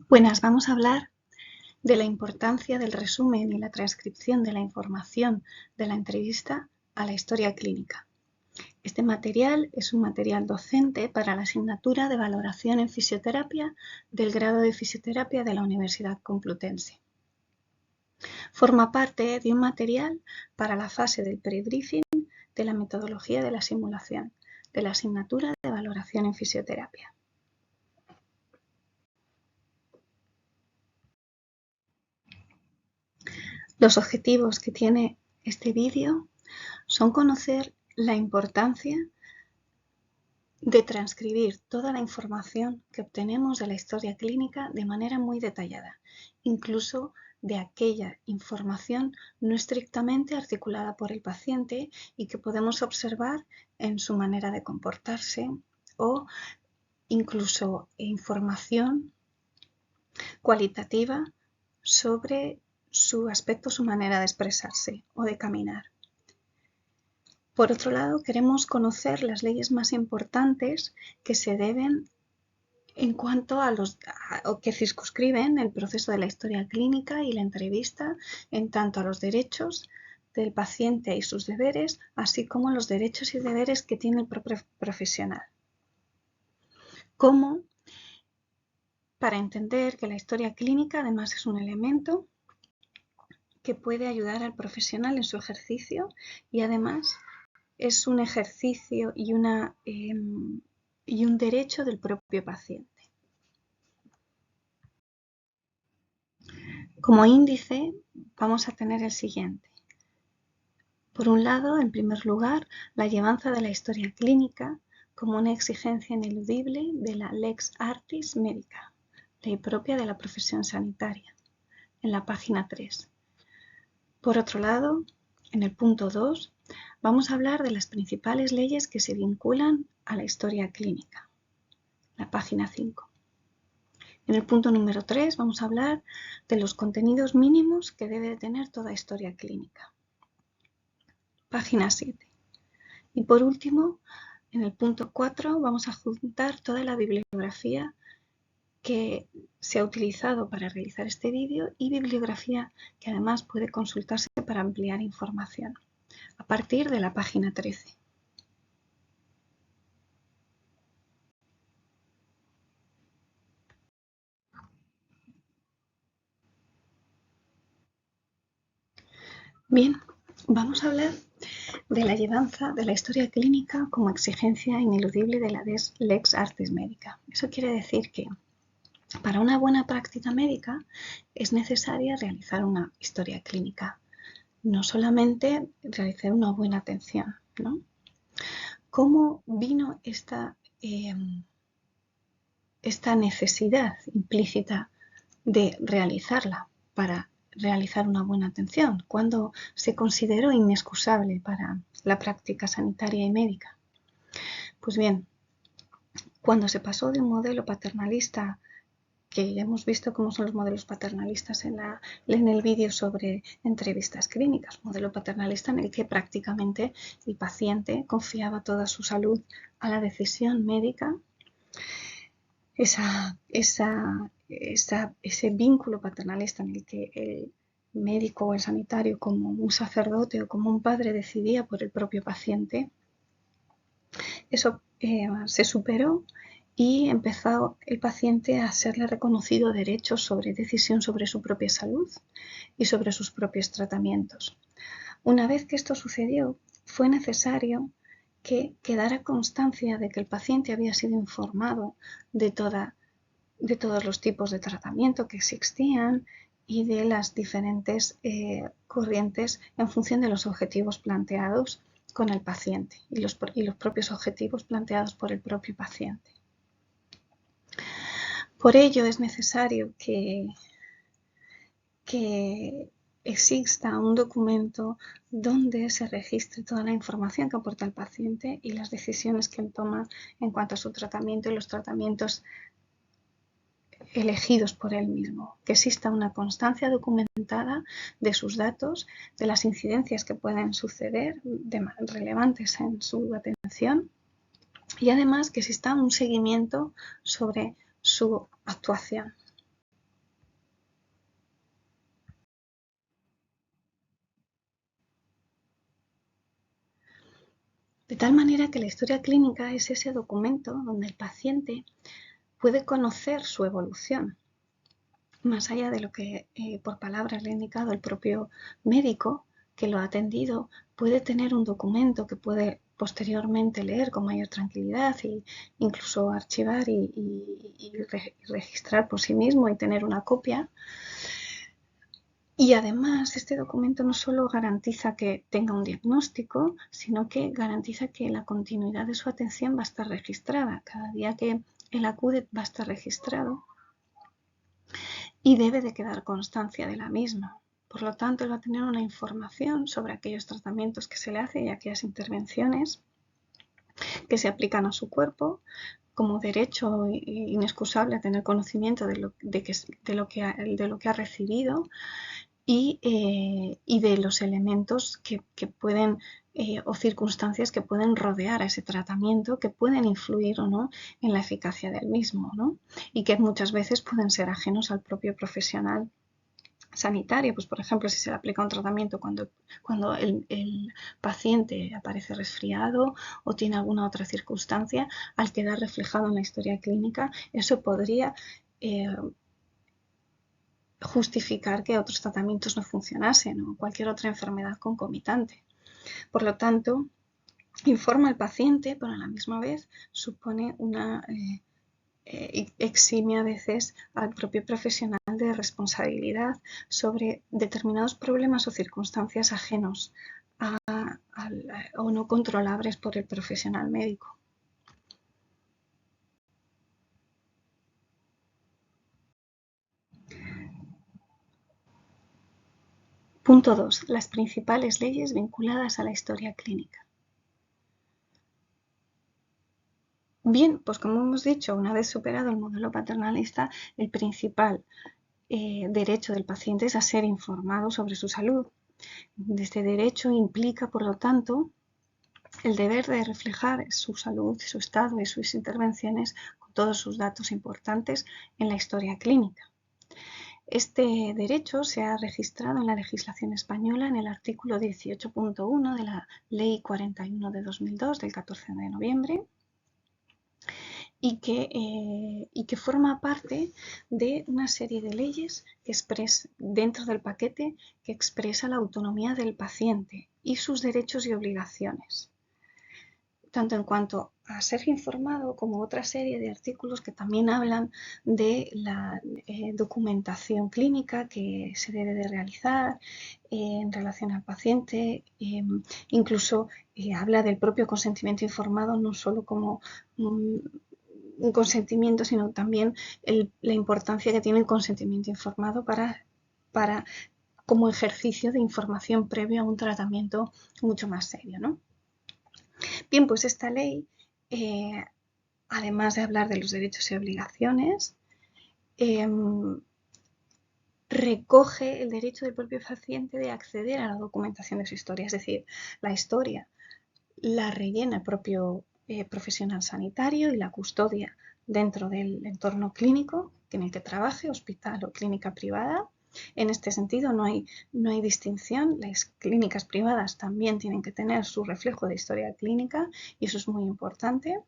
Buenas, vamos a hablar de la importancia del resumen y la transcripción de la información de la entrevista a la historia clínica. Este material es un material docente para la asignatura de valoración en fisioterapia del grado de fisioterapia de la Universidad Complutense. Forma parte de un material para la fase del pre-briefing de la metodología de la simulación de la asignatura de valoración en fisioterapia. Los objetivos que tiene este vídeo son conocer la importancia de transcribir toda la información que obtenemos de la historia clínica de manera muy detallada, incluso de aquella información no estrictamente articulada por el paciente y que podemos observar en su manera de comportarse o incluso información cualitativa sobre su aspecto, su manera de expresarse o de caminar. Por otro lado, queremos conocer las leyes más importantes que se deben en cuanto a o que circunscriben el proceso de la historia clínica y la entrevista en tanto a los derechos del paciente y sus deberes, así como los derechos y deberes que tiene el propio profesional. Como para entender que la historia clínica además es un elemento que puede ayudar al profesional en su ejercicio y además es un ejercicio y un derecho del propio paciente. Como índice vamos a tener el siguiente. Por un lado, en primer lugar, la llevanza de la historia clínica como una exigencia ineludible de la Lex Artis Medica, ley propia de la profesión sanitaria, en la página 3. Por otro lado, en el punto 2, vamos a hablar de las principales leyes que se vinculan a la historia clínica, la página 5. En el punto número 3 vamos a hablar de los contenidos mínimos que debe tener toda historia clínica, página 7. Y por último, en el punto 4 vamos a juntar toda la bibliografía que se ha utilizado para realizar este vídeo y bibliografía que además puede consultarse para ampliar información a partir de la página 13. Bien, vamos a hablar de la llevanza de la historia clínica como exigencia ineludible de la Lex Artis Medica. Eso quiere decir que para una buena práctica médica es necesaria realizar una historia clínica, no solamente realizar una buena atención, ¿no? ¿Cómo vino esta necesidad implícita de realizarla para realizar una buena atención? ¿Cuándo se consideró inexcusable para la práctica sanitaria y médica? Pues bien, cuando se pasó de un modelo paternalista, que ya hemos visto cómo son los modelos paternalistas en el vídeo sobre entrevistas clínicas, modelo paternalista en el que prácticamente el paciente confiaba toda su salud a la decisión médica, ese vínculo paternalista en el que el médico o el sanitario, como un sacerdote o como un padre, decidía por el propio paciente, eso se superó y empezó el paciente a serle reconocido derechos sobre decisión sobre su propia salud y sobre sus propios tratamientos. Una vez que esto sucedió, fue necesario que quedara constancia de que el paciente había sido informado de todos los tipos de tratamiento que existían y de las diferentes corrientes en función de los objetivos planteados con el paciente y los propios objetivos planteados por el propio paciente. Por ello es necesario que exista un documento donde se registre toda la información que aporta el paciente y las decisiones que él toma en cuanto a su tratamiento y los tratamientos elegidos por él mismo, que exista una constancia documentada de sus datos, de las incidencias que pueden suceder relevantes en su atención y además que exista un seguimiento sobre su actuación. De tal manera que la historia clínica es ese documento donde el paciente puede conocer su evolución, más allá de lo que por palabras le ha indicado el propio médico que lo ha atendido. Puede tener un documento que puede posteriormente leer con mayor tranquilidad e incluso archivar y registrar por sí mismo y tener una copia. Y además este documento no solo garantiza que tenga un diagnóstico, sino que garantiza que la continuidad de su atención va a estar registrada. Cada día que él acude va a estar registrado y debe de quedar constancia de la misma. Por lo tanto, él va a tener una información sobre aquellos tratamientos que se le hace y aquellas intervenciones que se aplican a su cuerpo, como derecho inexcusable a tener conocimiento de lo que ha recibido y de los elementos que pueden o circunstancias que pueden rodear a ese tratamiento, que pueden influir o no en la eficacia del mismo, ¿no? Y que muchas veces pueden ser ajenos al propio profesional sanitario. Pues, por ejemplo, si se le aplica un tratamiento cuando el paciente aparece resfriado o tiene alguna otra circunstancia, al quedar reflejado en la historia clínica, eso podría justificar que otros tratamientos no funcionasen o cualquier otra enfermedad concomitante. Por lo tanto, informa al paciente, pero a la misma vez supone una exime a veces al propio profesional de responsabilidad sobre determinados problemas o circunstancias ajenos o no controlables por el profesional médico. Punto 2. Las principales leyes vinculadas a la historia clínica. Bien, pues como hemos dicho, una vez superado el modelo paternalista, el principal derecho del paciente es a ser informado sobre su salud. Este derecho implica, por lo tanto, el deber de reflejar su salud, su estado y sus intervenciones con todos sus datos importantes en la historia clínica. Este derecho se ha registrado en la legislación española en el artículo 18.1 de la Ley 41 de 2002 del 14 de noviembre y que forma parte de una serie de leyes que dentro del paquete que expresa la autonomía del paciente y sus derechos y obligaciones, tanto en cuanto a ser informado como otra serie de artículos que también hablan de la documentación clínica que se debe de realizar en relación al paciente, incluso habla del propio consentimiento informado, no solo como un consentimiento, sino también la importancia que tiene el consentimiento informado para como ejercicio de información previo a un tratamiento mucho más serio, ¿no? Bien, pues esta ley, además de hablar de los derechos y obligaciones, recoge el derecho del propio paciente de acceder a la documentación de su historia. Es decir, la historia la rellena el propio profesional sanitario y la custodia dentro del entorno clínico en el que trabaje, hospital o clínica privada. En este sentido no hay distinción. Las clínicas privadas también tienen que tener su reflejo de historia clínica y eso es muy importante.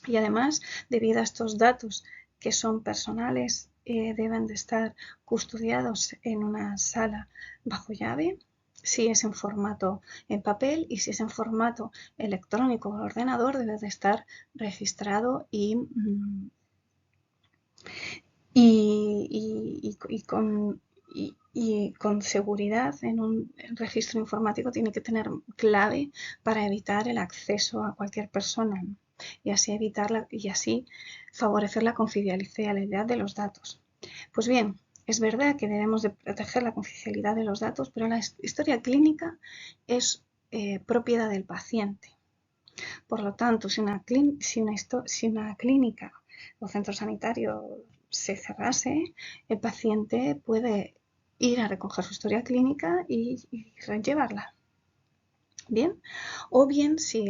Y además, debido a estos datos que son personales, deben de estar custodiados en una sala bajo llave, si es en formato en papel, y si es en formato electrónico o ordenador, debe de estar registrado y con seguridad en un registro informático. Tiene que tener clave para evitar el acceso a cualquier persona y así favorecer la confidencialidad de los datos. Pues bien, es verdad que debemos de proteger la confidencialidad de los datos, pero la historia clínica es propiedad del paciente. Por lo tanto, si una clínica o centro sanitario se cerrase, el paciente puede ir a recoger su historia clínica y llevarla. Bien, o bien si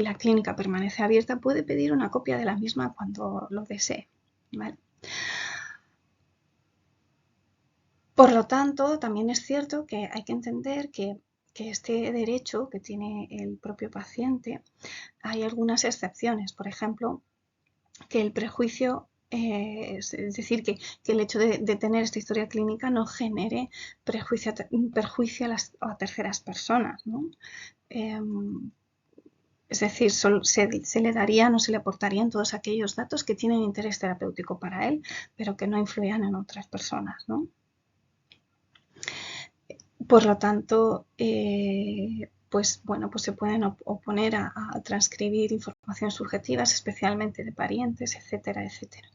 la clínica permanece abierta, puede pedir una copia de la misma cuando lo desee, ¿vale? Por lo tanto, también es cierto que hay que entender que que este derecho que tiene el propio paciente, hay algunas excepciones. Por ejemplo, que el prejuicio, es decir, que el hecho de tener esta historia clínica no genere perjuicio a terceras personas, ¿no? Es decir, se le darían o se le aportarían todos aquellos datos que tienen interés terapéutico para él, pero que no influyan en otras personas, ¿no? Por lo tanto, pues se pueden oponer a transcribir informaciones subjetivas, especialmente de parientes, etcétera, etcétera.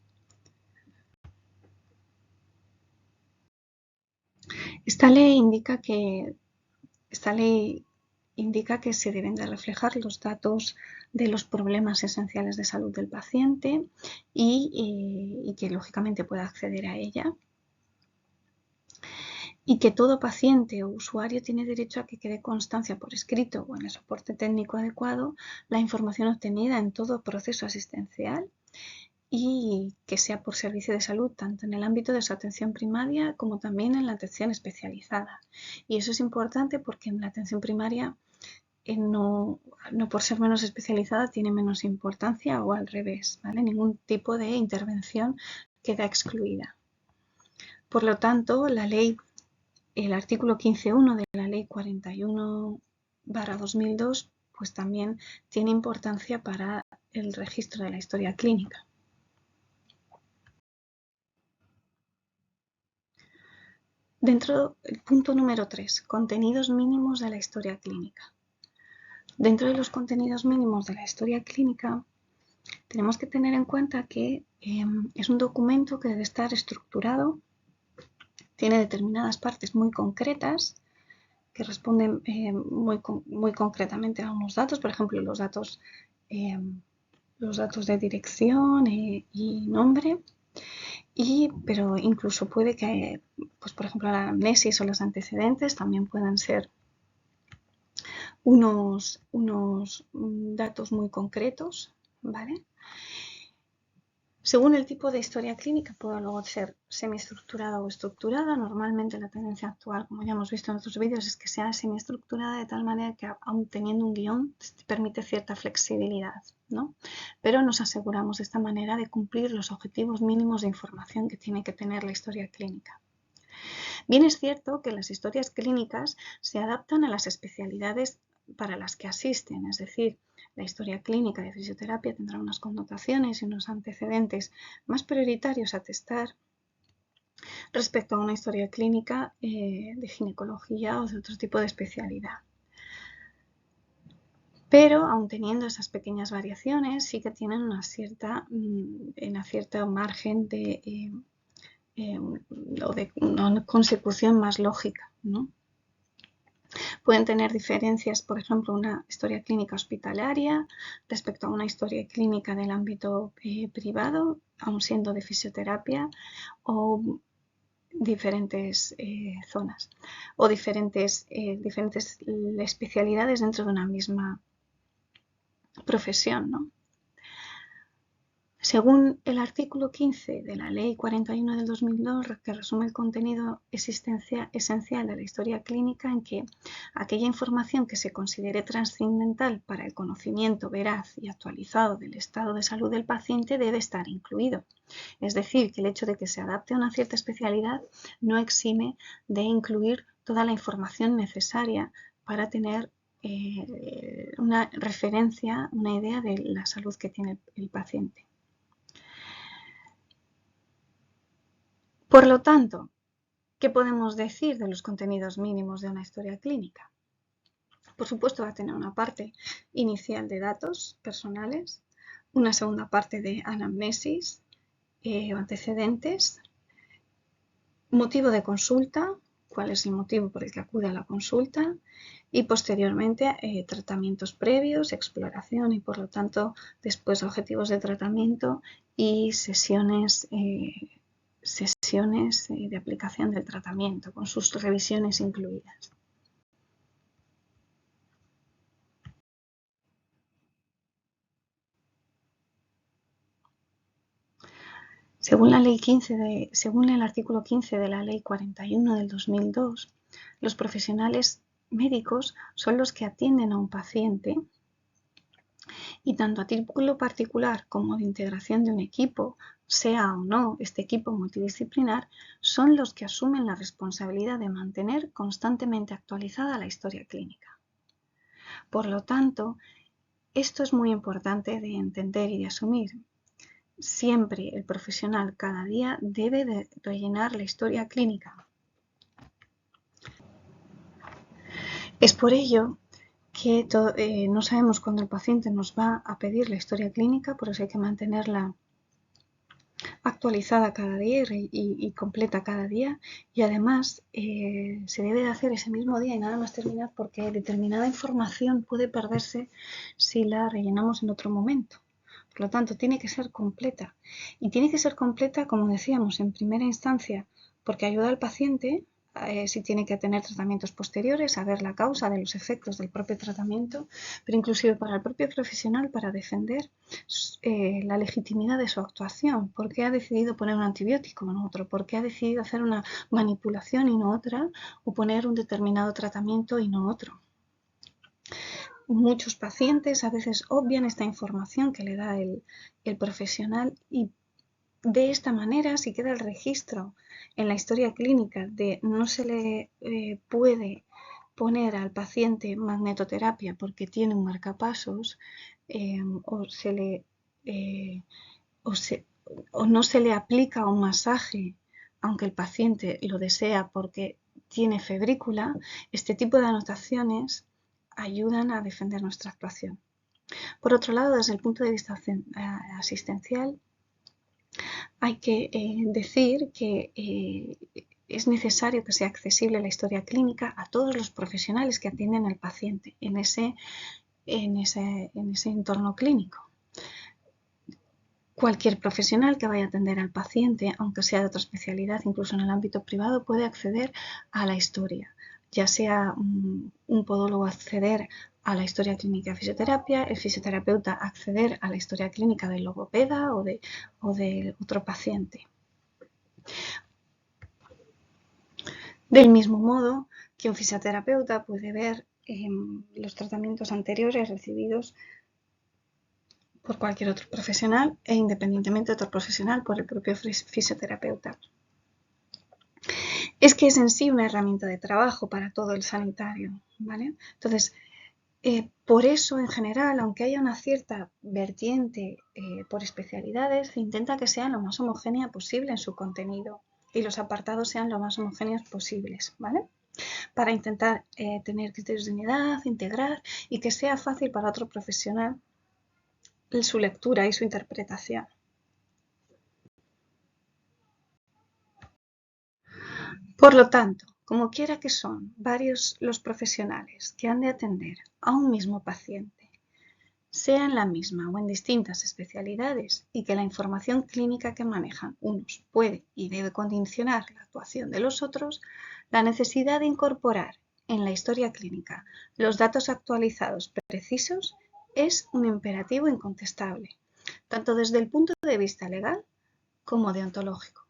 Esta ley indica que se deben de reflejar los datos de los problemas esenciales de salud del paciente y que lógicamente pueda acceder a ella. Y que todo paciente o usuario tiene derecho a que quede constancia por escrito o en el soporte técnico adecuado la información obtenida en todo proceso asistencial y que sea por servicio de salud tanto en el ámbito de su atención primaria como también en la atención especializada. Y eso es importante porque en la atención primaria no por ser menos especializada tiene menos importancia o al revés, ¿vale? Ningún tipo de intervención queda excluida. Por lo tanto, el artículo 15.1 de la Ley 41/2002 pues también tiene importancia para el registro de la historia clínica. Dentro del punto número 3, contenidos mínimos de la historia clínica. Dentro de los contenidos mínimos de la historia clínica tenemos que tener en cuenta que es un documento que debe estar estructurado, tiene determinadas partes muy concretas que responden muy concretamente a unos datos, por ejemplo, los datos de dirección y nombre, pero incluso puede que, pues por ejemplo, la anamnesis o los antecedentes también puedan ser unos datos muy concretos, ¿vale? Según el tipo de historia clínica puede luego ser semiestructurada o estructurada. Normalmente la tendencia actual, como ya hemos visto en otros vídeos, es que sea semiestructurada de tal manera que aun teniendo un guión permite cierta flexibilidad, ¿no? Pero nos aseguramos de esta manera de cumplir los objetivos mínimos de información que tiene que tener la historia clínica. Bien es cierto que las historias clínicas se adaptan a las especialidades para las que asisten, es decir, la historia clínica de fisioterapia tendrá unas connotaciones y unos antecedentes más prioritarios a testar respecto a una historia clínica de ginecología o de otro tipo de especialidad. Pero, aun teniendo esas pequeñas variaciones, sí que tienen una cierta margen o de una consecución más lógica, ¿no? Pueden tener diferencias, por ejemplo, una historia clínica hospitalaria respecto a una historia clínica del ámbito privado, aun siendo de fisioterapia, o diferentes zonas o diferentes especialidades dentro de una misma profesión, ¿no? Según el artículo 15 de la Ley 41 del 2002, que resume el contenido esencial de la historia clínica, en que aquella información que se considere trascendental para el conocimiento veraz y actualizado del estado de salud del paciente debe estar incluido. Es decir, que el hecho de que se adapte a una cierta especialidad no exime de incluir toda la información necesaria para tener una referencia, una idea de la salud que tiene el paciente. Por lo tanto, ¿qué podemos decir de los contenidos mínimos de una historia clínica? Por supuesto, va a tener una parte inicial de datos personales, una segunda parte de anamnesis o antecedentes, motivo de consulta, cuál es el motivo por el que acude a la consulta y posteriormente tratamientos previos, exploración y por lo tanto después objetivos de tratamiento y sesiones de aplicación del tratamiento con sus revisiones incluidas. Según el artículo 15 de la Ley 41 del 2002, los profesionales médicos son los que atienden a un paciente y tanto a título particular como de integración de un equipo, sea o no este equipo multidisciplinar, son los que asumen la responsabilidad de mantener constantemente actualizada la historia clínica. Por lo tanto, esto es muy importante de entender y de asumir. Siempre el profesional cada día debe de rellenar la historia clínica. Es por ello que no sabemos cuándo el paciente nos va a pedir la historia clínica, por eso hay que mantenerla actualizada cada día y completa cada día, y además se debe de hacer ese mismo día y nada más terminar, porque determinada información puede perderse si la rellenamos en otro momento. Por lo tanto, tiene que ser completa, y tiene que ser completa, como decíamos, en primera instancia, porque ayuda al paciente si tiene que tener tratamientos posteriores, a ver la causa de los efectos del propio tratamiento, pero inclusive para el propio profesional, para defender la legitimidad de su actuación. ¿Por qué ha decidido poner un antibiótico en otro? ¿Por qué ha decidido hacer una manipulación y no otra? ¿O poner un determinado tratamiento y no otro? Muchos pacientes a veces obvian esta información que le da el profesional, y de esta manera, si queda el registro en la historia clínica de no se le puede poner al paciente magnetoterapia porque tiene un marcapasos, o no se le aplica un masaje aunque el paciente lo desea porque tiene febrícula, este tipo de anotaciones ayudan a defender nuestra actuación. Por otro lado, desde el punto de vista asistencial, hay que decir que es necesario que sea accesible la historia clínica a todos los profesionales que atienden al paciente en ese entorno clínico. Cualquier profesional que vaya a atender al paciente, aunque sea de otra especialidad, incluso en el ámbito privado, puede acceder a la historia, ya sea un podólogo acceder a la historia clínica de fisioterapia, el fisioterapeuta acceder a la historia clínica del logopeda o de otro paciente. Del mismo modo que un fisioterapeuta puede ver los tratamientos anteriores recibidos por cualquier otro profesional e independientemente de otro profesional por el propio fisioterapeuta. Es que es en sí una herramienta de trabajo para todo el sanitario, ¿vale? Entonces, por eso, en general, aunque haya una cierta vertiente por especialidades, se intenta que sea lo más homogénea posible en su contenido y los apartados sean lo más homogéneos posibles, ¿vale? Para intentar tener criterios de unidad, integrar y que sea fácil para otro profesional su lectura y su interpretación. Por lo tanto, como quiera que son varios los profesionales que han de atender a un mismo paciente, sea en la misma o en distintas especialidades, y que la información clínica que manejan unos puede y debe condicionar la actuación de los otros, la necesidad de incorporar en la historia clínica los datos actualizados precisos es un imperativo incontestable, tanto desde el punto de vista legal como deontológico.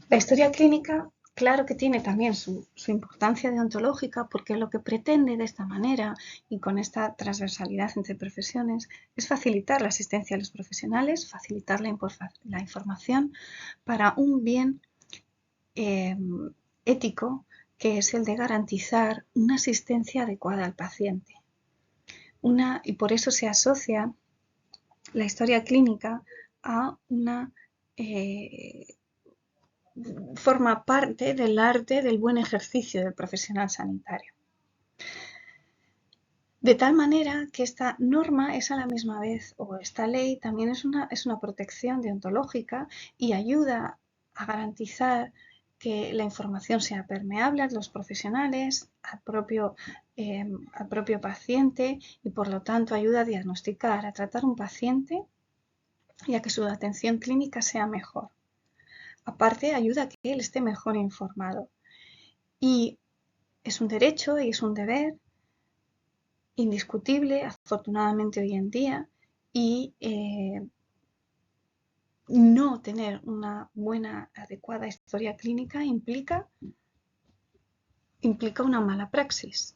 La historia clínica, claro que tiene también su importancia deontológica, porque lo que pretende de esta manera y con esta transversalidad entre profesiones es facilitar la asistencia a los profesionales, facilitar la información para un bien ético, que es el de garantizar una asistencia adecuada al paciente. Y por eso se asocia la historia clínica a una forma parte del arte del buen ejercicio del profesional sanitario. De tal manera que esta norma es a la misma vez, o esta ley también es una protección deontológica y ayuda a garantizar que la información sea permeable a los profesionales, al propio paciente, y por lo tanto ayuda a diagnosticar, a tratar un paciente y a que su atención clínica sea mejor. Aparte, ayuda a que él esté mejor informado. Y es un derecho y es un deber indiscutible, afortunadamente hoy en día, y no tener una buena, adecuada historia clínica implica una mala praxis.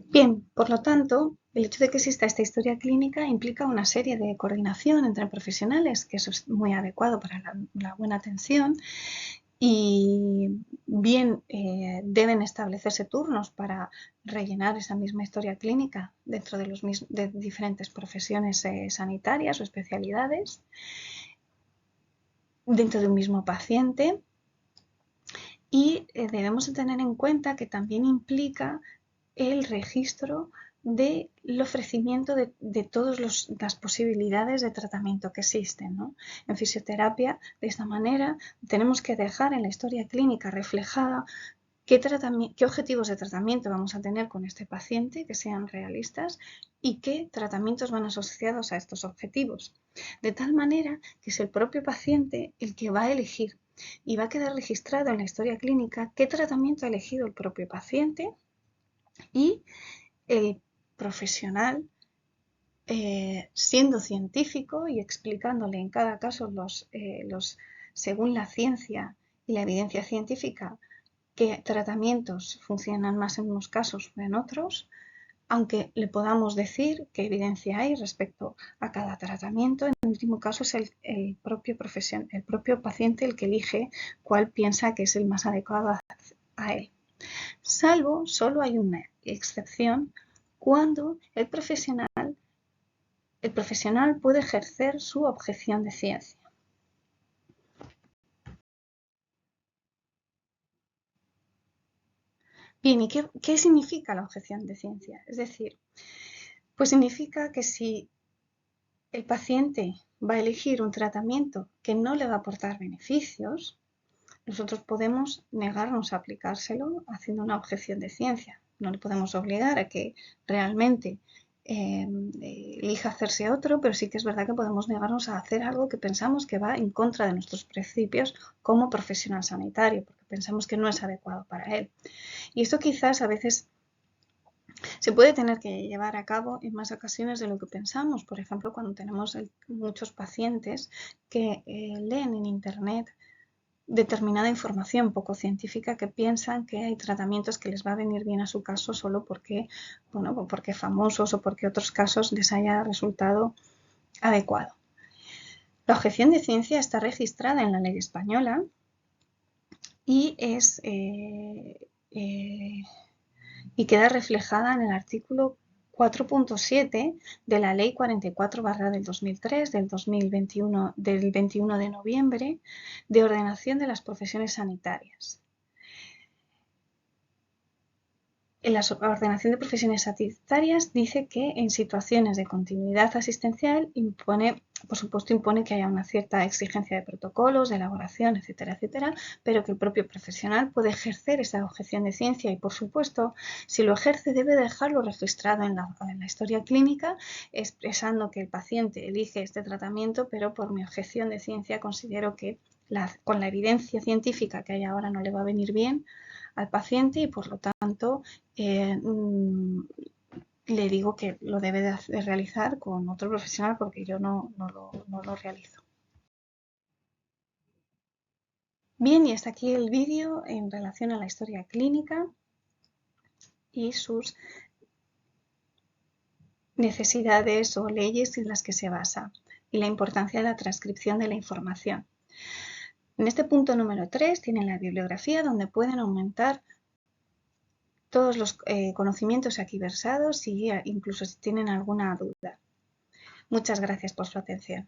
Bien, por lo tanto, el hecho de que exista esta historia clínica implica una serie de coordinación entre profesionales, que eso es muy adecuado para la buena atención, y bien deben establecerse turnos para rellenar esa misma historia clínica dentro de diferentes profesiones sanitarias o especialidades, dentro de un mismo paciente, y debemos tener en cuenta que también implica el registro del ofrecimiento de todas las posibilidades de tratamiento que existen, ¿no? En fisioterapia, de esta manera, tenemos que dejar en la historia clínica reflejada qué objetivos de tratamiento vamos a tener con este paciente, que sean realistas, y qué tratamientos van asociados a estos objetivos. De tal manera que es el propio paciente el que va a elegir y va a quedar registrado en la historia clínica qué tratamiento ha elegido el propio paciente, y el profesional, siendo científico y explicándole en cada caso según la ciencia y la evidencia científica, qué tratamientos funcionan más en unos casos o en otros, aunque le podamos decir qué evidencia hay respecto a cada tratamiento. En el último caso es el propio paciente el que elige cuál piensa que es el más adecuado a él. Solo hay una excepción cuando el profesional puede ejercer su objeción de ciencia. Bien, ¿y qué significa la objeción de ciencia? Es decir, pues significa que si el paciente va a elegir un tratamiento que no le va a aportar beneficios, nosotros podemos negarnos a aplicárselo haciendo una objeción de ciencia. No le podemos obligar a que realmente elija hacerse otro, pero sí que es verdad que podemos negarnos a hacer algo que pensamos que va en contra de nuestros principios como profesional sanitario, porque pensamos que no es adecuado para él. Y esto quizás a veces se puede tener que llevar a cabo en más ocasiones de lo que pensamos. Por ejemplo, cuando tenemos muchos pacientes que leen en Internet determinada información poco científica, que piensan que hay tratamientos que les va a venir bien a su caso solo porque, porque famosos o porque otros casos les haya resultado adecuado. La objeción de ciencia está registrada en la ley española y y queda reflejada en el artículo 4.7 de la Ley 44/2003 del 21 de noviembre de ordenación de las profesiones sanitarias. En la ordenación de profesiones sanitarias dice que en situaciones de continuidad asistencial por supuesto impone que haya una cierta exigencia de protocolos, de elaboración, etcétera, etcétera, pero que el propio profesional puede ejercer esa objeción de ciencia y, por supuesto, si lo ejerce debe dejarlo registrado en la historia clínica, expresando que el paciente elige este tratamiento, pero por mi objeción de ciencia considero que con la evidencia científica que hay ahora no le va a venir bien al paciente y, por lo tanto, le digo que lo debe de realizar con otro profesional porque yo no lo realizo. Bien, y hasta aquí el vídeo en relación a la historia clínica y sus necesidades o leyes en las que se basa y la importancia de la transcripción de la información. En este punto número 3 tienen la bibliografía donde pueden aumentar todos los conocimientos aquí versados y incluso si tienen alguna duda. Muchas gracias por su atención.